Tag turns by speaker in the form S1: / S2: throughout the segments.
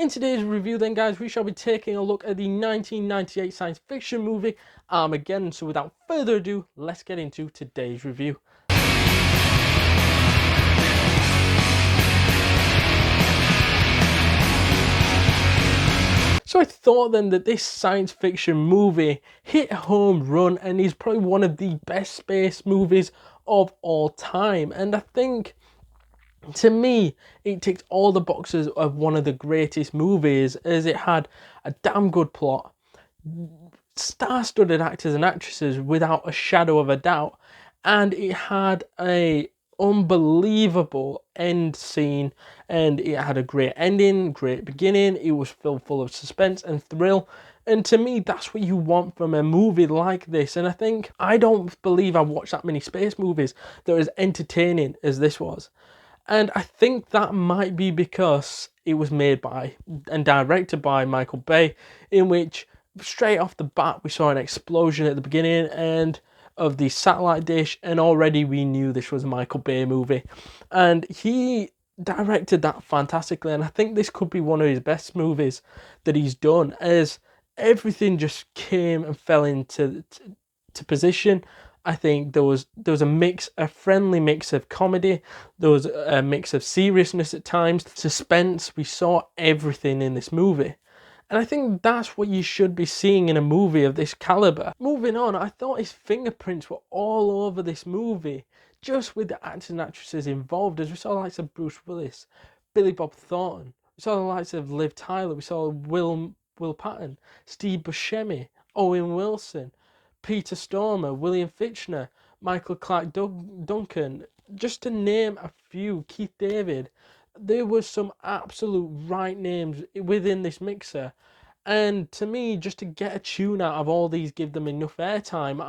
S1: In today's review then, guys, we shall be taking a look at the 1998 science fiction movie Armageddon. So without further ado, let's get into today's review. So I thought then that this science fiction movie hit a home run and is probably one of the best space movies of all time. And I think, to me, it ticked all the boxes of one of the greatest movies, as it had a damn good plot, star-studded actors and actresses without a shadow of a doubt, and it had a unbelievable end scene, and it had a great ending, great beginning. It was filled full of suspense and thrill, and to me, that's what you want from a movie like this. And I don't believe I watched that many space movies that were as entertaining as this was. And I think that might be because it was made by and directed by Michael Bay, in which straight off the bat we saw an explosion at the beginning and of the satellite dish, and already we knew this was a Michael Bay movie, and he directed that fantastically. And I think this could be one of his best movies that he's done, as everything just came and fell into position. I think there was a friendly mix of comedy, there was a mix of seriousness at times, suspense. We saw everything in this movie. And I think that's what you should be seeing in a movie of this caliber. Moving on, I thought his fingerprints were all over this movie, just with the actors and actresses involved, as we saw the likes of Bruce Willis, Billy Bob Thornton, we saw the likes of Liv Tyler, we saw Will Patton, Steve Buscemi, Owen Wilson, Peter Stormare, William Fichtner, Clarke Duncan, just to name a few, Keith David. There was some absolute right names within this mixer, and to me, just to get a tune out of all these, give them enough airtime.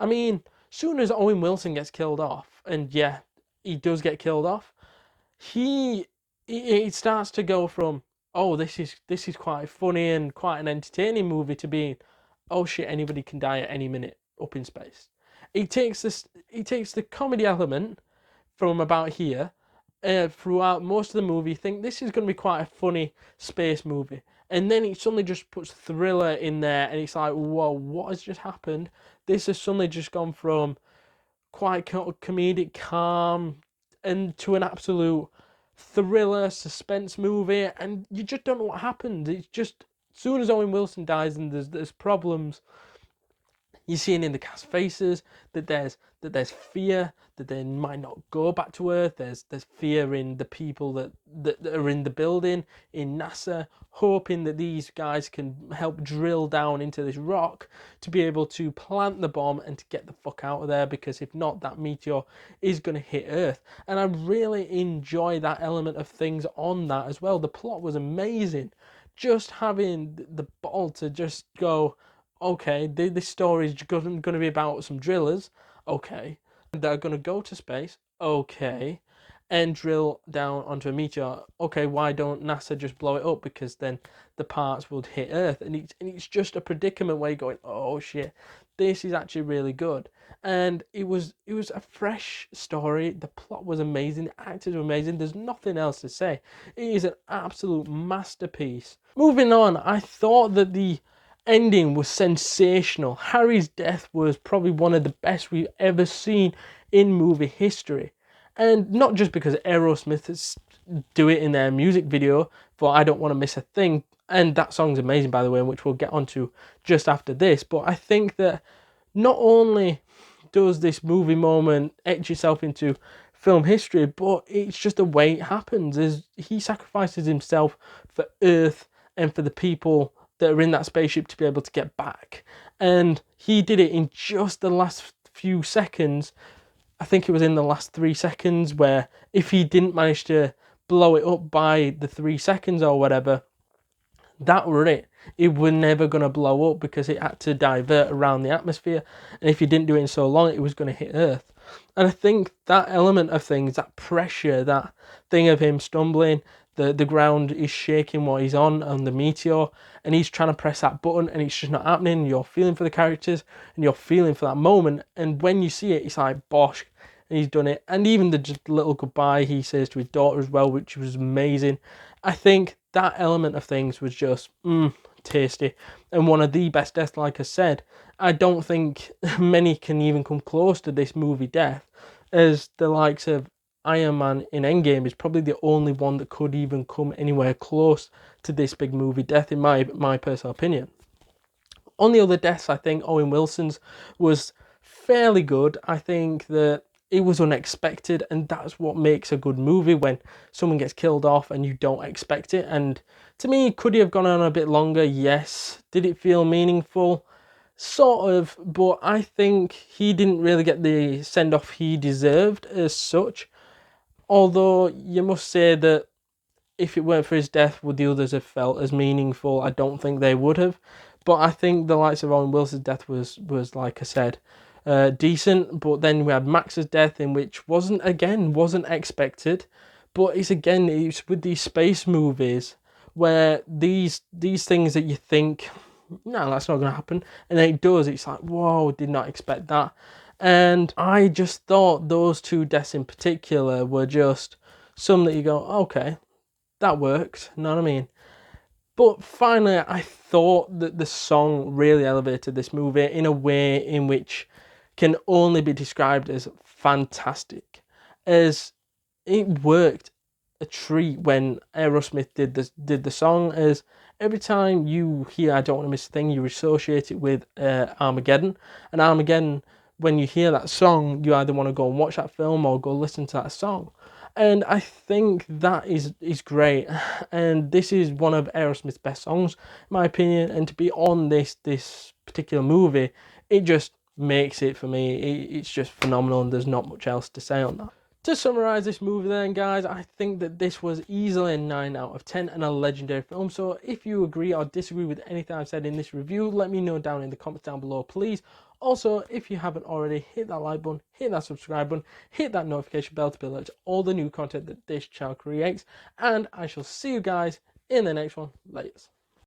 S1: I mean, soon as Owen Wilson gets killed off, and yeah, he does get killed off, it starts to go from, oh, this is quite funny and quite an entertaining movie, to being, oh shit, anybody can die at any minute up in space. He takes the comedy element from about here. Throughout most of the movie, you think this is going to be quite a funny space movie, and then it suddenly just puts thriller in there, and it's like, whoa, what has just happened? This has suddenly just gone from quite comedic, calm, and to an absolute thriller suspense movie, and you just don't know what happened. It's just, as soon as Owen Wilson dies and there's problems, you're seeing in the cast faces that there's fear that they might not go back to Earth. There's fear in the people that are in the building, in NASA, hoping that these guys can help drill down into this rock to be able to plant the bomb and to get the fuck out of there, because if not, that meteor is going to hit Earth. And I really enjoy that element of things on that as well. The plot was amazing. Just having the ball to just go, okay, this story is going to be about some drillers, okay, they're going to go to space, okay, and drill down onto a meteor. Okay, why don't NASA just blow it up? Because then the parts would hit Earth, and it's just a predicament where you're going, oh shit, this is actually really good. And it was a fresh story. The plot was amazing, the actors were amazing. There's nothing else to say. It is an absolute masterpiece. Moving on, I thought that the ending was sensational. Harry's death was probably one of the best we've ever seen in movie history. And not just because Aerosmith do it in their music video for I Don't Want to Miss a Thing, and that song's amazing, by the way, which we'll get onto just after this, but I think that not only does this movie moment etch itself into film history, but it's just the way it happens, is he sacrifices himself for Earth and for the people that are in that spaceship to be able to get back. And he did it in just the last few seconds. I think it was in the last 3 seconds, where if he didn't manage to blow it up by the 3 seconds or whatever, that were it. It was never going to blow up because it had to divert around the atmosphere. And if he didn't do it in so long, it was going to hit Earth. And I think that element of things, that pressure, that thing of him stumbling, the ground is shaking what he's on the meteor, and he's trying to press that button and it's just not happening. You're feeling for the characters and you're feeling for that moment, and when you see it, it's like, bosh, and he's done it. And even the just little goodbye he says to his daughter as well, which was amazing. I think that element of things was just tasty, and one of the best deaths. Like I said, I don't think many can even come close to this movie death, as the likes of Iron Man in Endgame is probably the only one that could even come anywhere close to this big movie death, in my personal opinion. On the other deaths, I think Owen Wilson's was fairly good. I think that it was unexpected, and that's what makes a good movie, when someone gets killed off and you don't expect it. And to me, could he have gone on a bit longer? Yes. Did it feel meaningful? Sort of, but I think he didn't really get the send-off he deserved as such. Although you must say that if it weren't for his death, would the others have felt as meaningful? I don't think they would have. But I think the likes of Owen Wilson's death was like I said, decent. But then we had Max's death, in which wasn't expected. But it's with these space movies where these things that you think, no, that's not going to happen, and then it does. It's like, whoa, did not expect that. And I just thought those two deaths in particular were just some that you go, okay, that works, you know what I mean? But finally, I thought that the song really elevated this movie in a way in which can only be described as fantastic, as it worked a treat when Aerosmith did the song. As every time you hear "I Don't Want to Miss a Thing," you associate it with Armageddon, and Armageddon. When you hear that song, you either want to go and watch that film or go listen to that song. And I think that is great. And this is one of Aerosmith's best songs, in my opinion. And to be on this particular movie, it just makes it for me. It's just phenomenal, and there's not much else to say on that. To summarise this movie then, guys, I think that this was easily a 9 out of 10 and a legendary film. So if you agree or disagree with anything I've said in this review, let me know down in the comments down below, please. Also, if you haven't already, hit that like button, hit that subscribe button, hit that notification bell to be alerted to all the new content that this channel creates. And I shall see you guys in the next one. Laters.